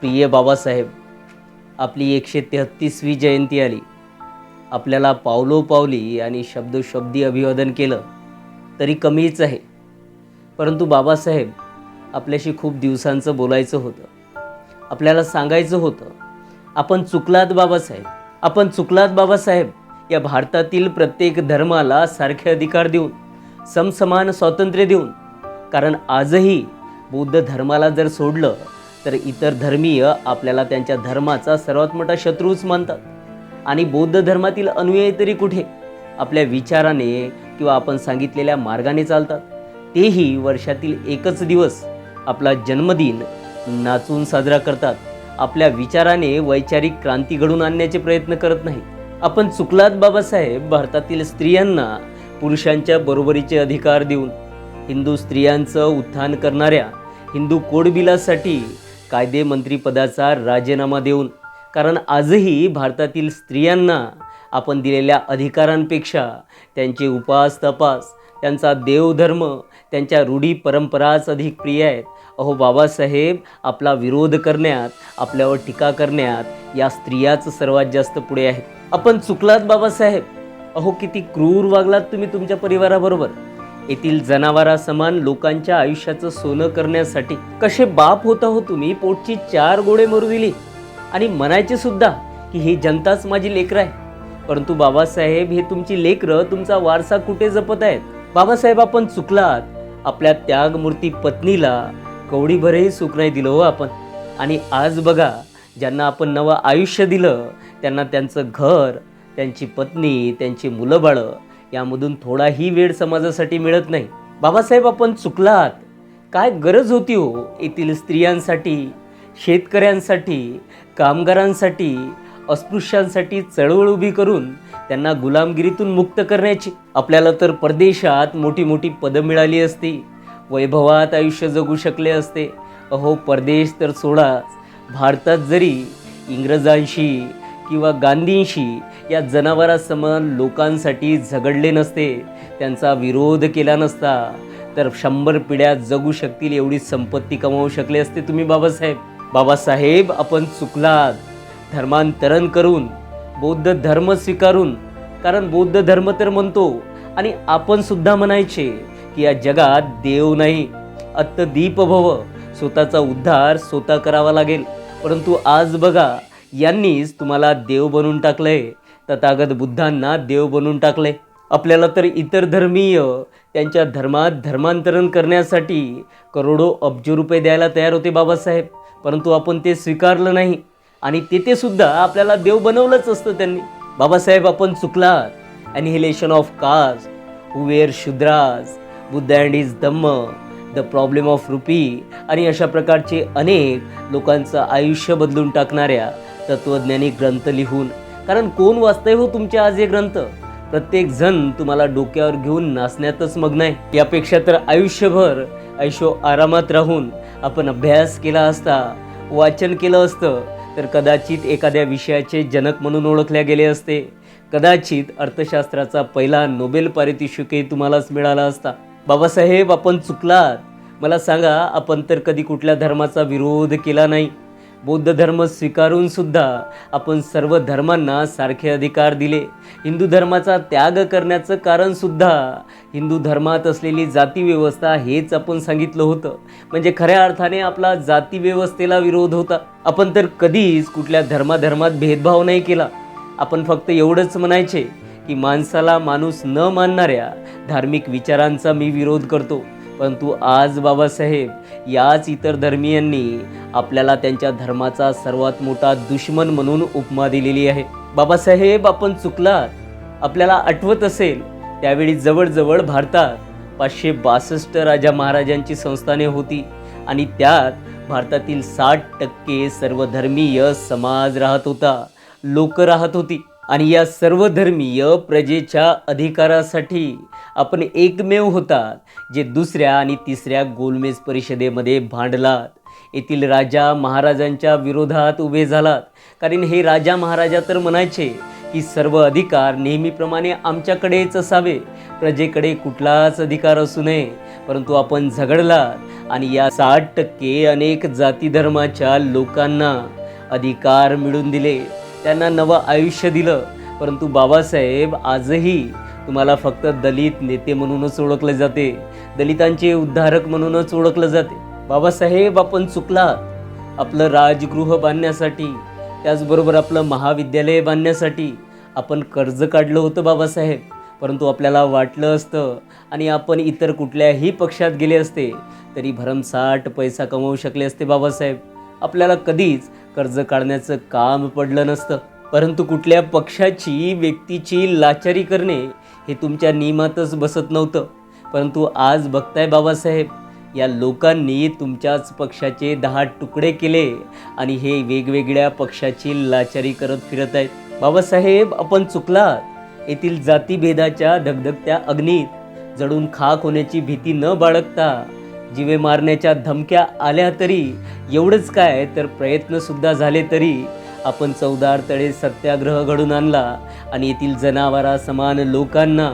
प्रिय बाबासाहेब, आपली 133वी जयंती आली. आपल्याला पावलोपावली आणि शब्दोशब्दी अभिवादन केलं तरी कमीच आहे. परंतु बाबासाहेब, आपल्याशी खूप दिवसांचं बोलायचं होतं. आपल्याला सांगायचं होतं, आपण चुकलात बाबासाहेब, आपण चुकलात बाबासाहेब. या भारतातील प्रत्येक धर्माला सारखे अधिकार देऊन, समसमान स्वातंत्र्य देऊन. कारण आजही बौद्ध धर्माला जर सोडलं तर इतर धर्मीय आपल्याला त्यांच्या धर्माचा सर्वात मोठा शत्रूच मानतात. आणि बौद्ध धर्मातील अनुयायी तरी कुठे आपल्या विचाराने किंवा आपण सांगितलेल्या मार्गाने चालतात. तेही वर्षातील एकच दिवस आपला जन्मदिन नाचून साजरा करतात. आपल्या विचाराने वैचारिक क्रांती घडवून आणण्याचे प्रयत्न करत नाही. आपण चुकलात बाबासाहेब, भारतातील स्त्रियांना पुरुषांच्या बरोबरीचे अधिकार देऊन, हिंदू स्त्रियांचं उत्थान करणाऱ्या हिंदू कोड बिलासाठी कायदे मंत्रीपदाचा राजीनामा देऊन. कारण आजही भारतातील स्त्रियांना आपण दिलेल्या अधिकारांपेक्षा त्यांचे उपास तपास, त्यांचा देवधर्म, त्यांच्या रूढी परंपराच अधिक प्रिय आहेत. अहो बाबासाहेब, आपला विरोध करण्यात, आपल्यावर टीका करण्यात या स्त्रियाच सर्वात जास्त पुढे आहेत. आपण चुकलात बाबासाहेब. अहो किती क्रूर वागलात तुम्ही तुमच्या परिवाराबरोबर. येथील जनावरासमान लोकांच्या आयुष्याचं सोनं करण्यासाठी कसे बाप होता हो तुम्ही. पोटची 4 गोळे मरू दिली आणि म्हणायचे सुद्धा की ही जनताच माझी लेकरं आहे. परंतु बाबासाहेब, हे तुमची लेकरं तुमचा वारसा कुठे जपत आहेत. बाबासाहेब, आपण चुकलात. आपल्या त्यागमूर्ती पत्नीला कवडीभरही सुख नाही दिलं हो आपण. आणि आज बघा, ज्यांना आपण नवं आयुष्य दिलं त्यांना त्यांचं घर, त्यांची पत्नी, त्यांची मुलं बाळं यामधून थोडाही वेळ समाजासाठी मिळत नाही. बाबासाहेब, आपण चुकलात. काय गरज होती हो येथील स्त्रियांसाठी, शेतकऱ्यांसाठी, कामगारांसाठी, अस्पृश्यांसाठी चळवळ उभी करून त्यांना गुलामगिरीतून मुक्त करण्याची. आपल्याला तर परदेशात मोठी मोठी पदं मिळाली असती, वैभवात आयुष्य जगू शकले असते. अहो परदेश तर सोडाच, भारतात जरी इंग्रजांशी किंवा गांधींशी या जनावरासमान लोकांसाठी झगडले नसते, त्यांचा विरोध केला नसता, तर 100 पिढ्या जगू शकतील एवढी संपत्ती कमावू शकले असते तुम्ही बाबासाहेब. बाबासाहेब, आपण चुकलात. धर्मांतरण करून बौद्ध धर्म स्वीकारून, कारण बौद्ध धर्म तर म्हणतो आणि आपण सुद्धा म्हणायचे की या जगात देव नाही, अत्तदीप भव, स्वतःचा उद्धार स्वतः करावा लागेल. परंतु आज बघा, यांनीच तुम्हाला देव बनवून टाकलंय. तथागत बुद्धांना देव बनवून टाकले. आपल्याला तर इतर धर्मीय त्यांच्या धर्मात धर्मांतरण करण्यासाठी करोडो अब्ज रुपये द्यायला तयार होते बाबासाहेब. परंतु आपण ते स्वीकारलं नाही आणि तेथे सुद्धा आपल्याला देव बनवलंच असतं त्यांनी. बाबासाहेब, आपण चुकलात. Annihilation of caste, who were Shudras, Buddha and his Dhamma, the problem of rupee आणि अशा प्रकारचे अनेक लोकांचं आयुष्य बदलून टाकणाऱ्या तत्वज्ञानी ग्रंथ लिहून. कारण कोण वाचतंय हो तुमचे आज हे ग्रंथ. प्रत्येक जण तुम्हाला डोक्यावर घेऊन नाचण्यातच मग्न आहे. यापेक्षा तर आयुष्यभर ऐशो आरामात राहून आपण अभ्यास केला असता, वाचन केलं असतं, तर कदाचित एखाद्या विषयाचे जनक म्हणून ओळखले गेले असते. कदाचित अर्थशास्त्राचा पहिला नोबेल पारितोषिकही तुम्हालाच मिळाला असता. बाबासाहेब, आपण चुकलात. मला सांगा, आपण तर कधी कुठल्या धर्माचा विरोध केला नाही. बौद्ध धर्म स्वीकारून सुद्धा आपण सर्व धर्मांना सारखे अधिकार दिले. हिंदू धर्माचा त्याग करण्याचं कारण सुद्धा हिंदू धर्मात असलेली जाती व्यवस्था हेच आपण सांगितलं होतं. म्हणजे खऱ्या अर्थाने आपला जाती व्यवस्थेला विरोध होता. आपण तर कधीच कुठल्या धर्मात भेदभाव नाही केला. आपण फक्त एवढंच म्हणायचे की माणसाला माणूस न मानणाऱ्या धार्मिक विचारांचा मी विरोध करतो. परंतु आज बाबासाहेब, याच इतर धर्मीयांनी आपल्याला त्यांच्या धर्माचा सर्वात मोठा दुश्मन म्हणून उपमा दिलेली आहे. बाबासाहेब, आपण चुकलात. आपल्याला आठवत असेल, त्यावेळी जवळजवळ भारतात 562 राजा महाराजांची संस्थाने होती आणि त्यात भारतातील 60% सर्वधर्मीय समाज राहत होता, लोक राहत होती. आणि या सर्व धर्मीय प्रजेच्या अधिकारासाठी आपण एकमेव होतात जे दुसऱ्या आणि तिसऱ्या गोलमेज परिषदेमध्ये भांडलात. येथील राजा महाराजांच्या विरोधात उभे झालात. कारण हे राजा महाराजा तर म्हणायचे की सर्व अधिकार नेहमीप्रमाणे आमच्याकडेच असावे, प्रजेकडे कुठलाच अधिकार असू नये. परंतु आपण झगडलात आणि या 60% अनेक जाती धर्माच्या लोकांना अधिकार मिळवून दिले, त्यांना नवं आयुष्य दिलं. परंतु बाबासाहेब आजही तुम्हाला फक्त दलित नेते म्हणूनच ओळखले जाते, दलितांचे उद्धारक म्हणूनच ओळखलं जाते. बाबासाहेब आपण चुकलात. आपलं राजगृह बांधण्यासाठी, त्याचबरोबर आपलं महाविद्यालय बांधण्यासाठी आपण कर्ज काढलं होतं बाबासाहेब. परंतु आपल्याला वाटलं असतं आणि आपण इतर कुठल्याही पक्षात गेले असते तरी भरमसाठ पैसा कमवू शकले असते बाबासाहेब. आपल्याला कधीच कर्ज काढण्याचं काम पडलं नसतं. परंतु कुठल्या पक्षाची, व्यक्तीची लाचारी करणे हे तुमच्या नियमातच बसत नव्हतं. परंतु आज बघताय बाबासाहेब, या लोकांनी तुमच्याच पक्षाचे 10 तुकडे केले आणि हे वेगवेगळ्या पक्षाची लाचारी करत फिरत आहेत. बाबासाहेब आपण चुकलात. येथील जातीभेदाच्या धगधगत्या अग्नीत जळून खाक होण्याची भीती न बाळगता, जीवे मारण्याच्या धमक्या आल्या तरी, एवढंच काय तर प्रयत्नसुद्धा झाले तरी आपण चौदार तळे सत्याग्रह घडून आणला आणि येथील जनावरा समान लोकांना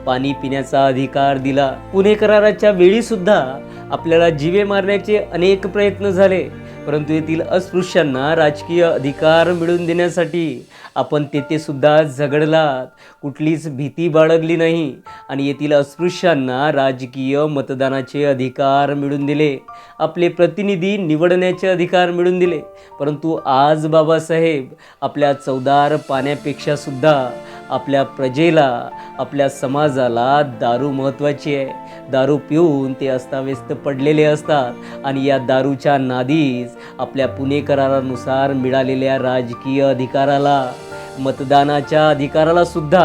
पाणी पिण्याचा अधिकार दिला. पुणे कराराच्या वेळीसुद्धा आपल्याला जीवे मारण्याचे अनेक प्रयत्न झाले, परंतु येथील अस्पृश्यांना राजकीय अधिकार मिळवून देण्यासाठी आपण तेथे सुद्धा झगडलात. कुठलीच भीती बाळगली नाही आणि येथील अस्पृश्यांना राजकीय मतदानाचे अधिकार मिळवून दिले, आपले प्रतिनिधी निवडण्याचे अधिकार मिळवून दिले. परंतु आज बाबासाहेब आपल्या चौदार पाण्यापेक्षा सुद्धा आपल्या प्रजेला, आपल्या समाजाला दारू महत्त्वाची आहे. दारू पिऊन ते अस्ताव्यस्त पडलेले असतात आणि या दारूच्या नादीच आपल्या पुणे करारानुसार मिळालेल्या राजकीय अधिकाराला, मतदानाच्या अधिकाराला सुद्धा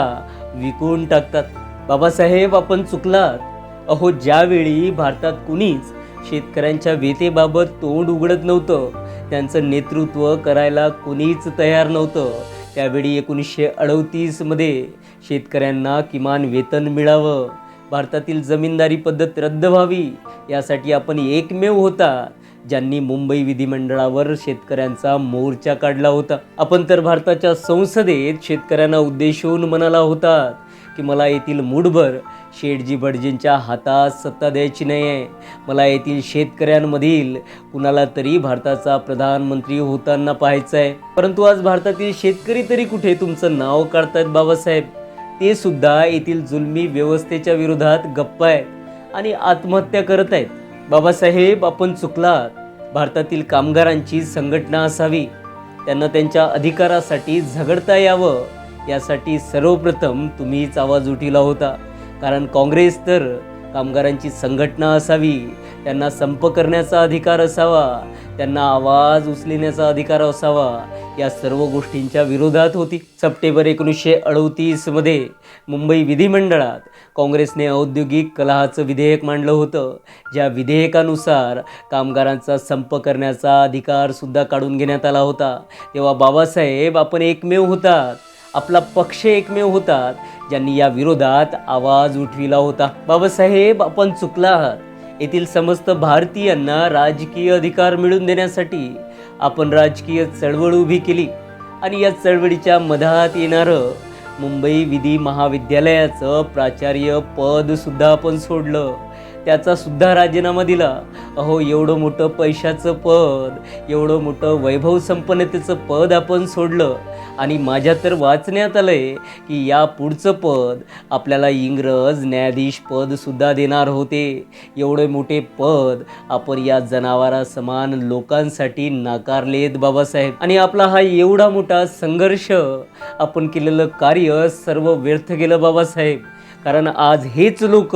विकून टाकतात. बाबासाहेब आपण चुकलात. अहो, ज्यावेळी भारतात कुणीच शेतकऱ्यांच्या व्यथेबाबत तोंड उघडत नव्हतं, त्यांचं नेतृत्व करायला कुणीच तयार नव्हतं, त्यावेळी 1938मध्ये शेतकऱ्यांना किमान वेतन मिळावं, भारतातील जमीनदारी पद्धत रद्द व्हावी, यासाठी आपण एकमेव होता ज्यांनी मुंबई विधिमंडळावर शेतकऱ्यांचा मोर्चा काढला होता. आपण तर भारताच्या संसदेत शेतकऱ्यांना उद्देशून म्हणाला होतात की मला येथील मूठभर शेठजी भटजींच्या हातात सत्ता द्यायची नाही आहे, मला येथील शेतकऱ्यांमधील कुणाला तरी भारताचा प्रधानमंत्री होताना पाहायचं आहे. परंतु आज भारतातील शेतकरी तरी कुठे तुमचं नाव काढतायत बाबासाहेब? ते सुद्धा येथील जुलमी व्यवस्थेच्या विरोधात गप्प आहेत आणि आत्महत्या करत आहेत. बाबासाहेब आपण चुकलात. भारतातील कामगारांची संघटना असावी, त्यांना त्यांच्या अधिकारासाठी झगडता यावं, यासाठी सर्वप्रथम तुम्हीच आवाज उठवला होता. कारण काँग्रेस तर कामगारांची संघटना असावी, त्यांना संप करण्याचा अधिकार असावा, त्यांना आवाज उचलण्याचा अधिकार असावा, या सर्व गोष्टींच्या विरोधात होती. सप्टेंबर 1938मध्ये मुंबई विधिमंडळात काँग्रेसने औद्योगिक कलहाचं विधेयक मांडलं होतं, ज्या विधेयकानुसार कामगारांचा संप करण्याचा अधिकार सुद्धा काढून घेण्यात आला होता. तेव्हा बाबासाहेब आपण एकमेव होतात, आपला पक्ष एकमेव होतात ज्यांनी या विरोधात आवाज उठविला होता. बाबासाहेब आपण चुकलात. येथील समस्त भारतीयांना राजकीय अधिकार मिळवून देण्यासाठी आपण राजकीय चळवळ उभी केली आणि या चळवळीच्या मधात येणारं मुंबई विधी महाविद्यालयाचं प्राचार्य पद सुद्धा आपण सोडलं, त्याचा सुद्धा राजीनामा दिला. अहो, एवढं मोठं पैशाचं पद, एवढं मोठं वैभव संपन्नतेचं पद आपण सोडलं आणि माझ्या तर वाचण्यात आलंय की या पुढचं पद आपल्याला इंग्रज न्यायाधीश पद सुद्धा देणार होते. एवढे मोठे पद आपण या जनावरा समान लोकांसाठी नाकारलेत बाबासाहेब. आणि आपला हा एवढा मोठा संघर्ष, आपण केलेलं कार्य सर्व व्यर्थ गेलं बाबासाहेब. कारण आज हेच लोक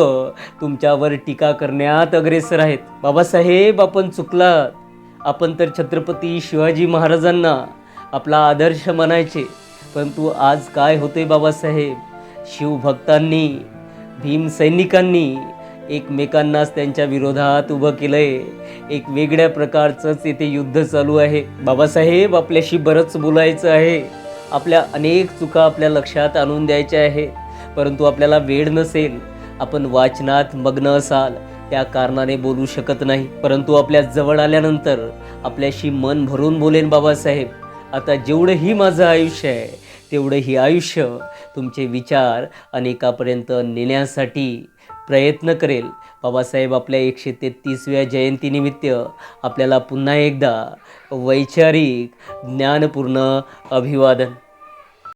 तुमच्यावर टीका करण्यात अग्रेसर आहेत. बाबासाहेब आपण चुकलात. आपण तर छत्रपती शिवाजी महाराजांना आपला आदर्श मानायचे, परंतु आज काय होते बाबासाहेब? शिवभक्तांनी, भीम सैनिकांनी एकमेकांनाच त्यांच्या विरोधात उभं केलंय. एक वेगळ्या प्रकारचंच येथे युद्ध चालू आहे. बाबासाहेब आपल्याशी बरंच बोलायचं आहे, आपल्या अनेक चुका आपल्या लक्षात आणून द्यायच्या आहे, परंतु आपल्याला वेळ नसेल, आपण वाचनात मग्न असाल, त्या कारणाने बोलू शकत नाही. परंतु आपल्या जवळ आल्यानंतर आपल्याशी मन भरून बोलेन बाबासाहेब. आता जेवढंही माझं आयुष्य आहे तेवढंही आयुष्य तुमचे विचार अनेकापर्यंत नेण्यासाठी प्रयत्न करेल. बाबासाहेब आपल्या 133व्या जयंतीनिमित्त आपल्याला पुन्हा एकदा वैचारिक ज्ञानपूर्ण अभिवादन.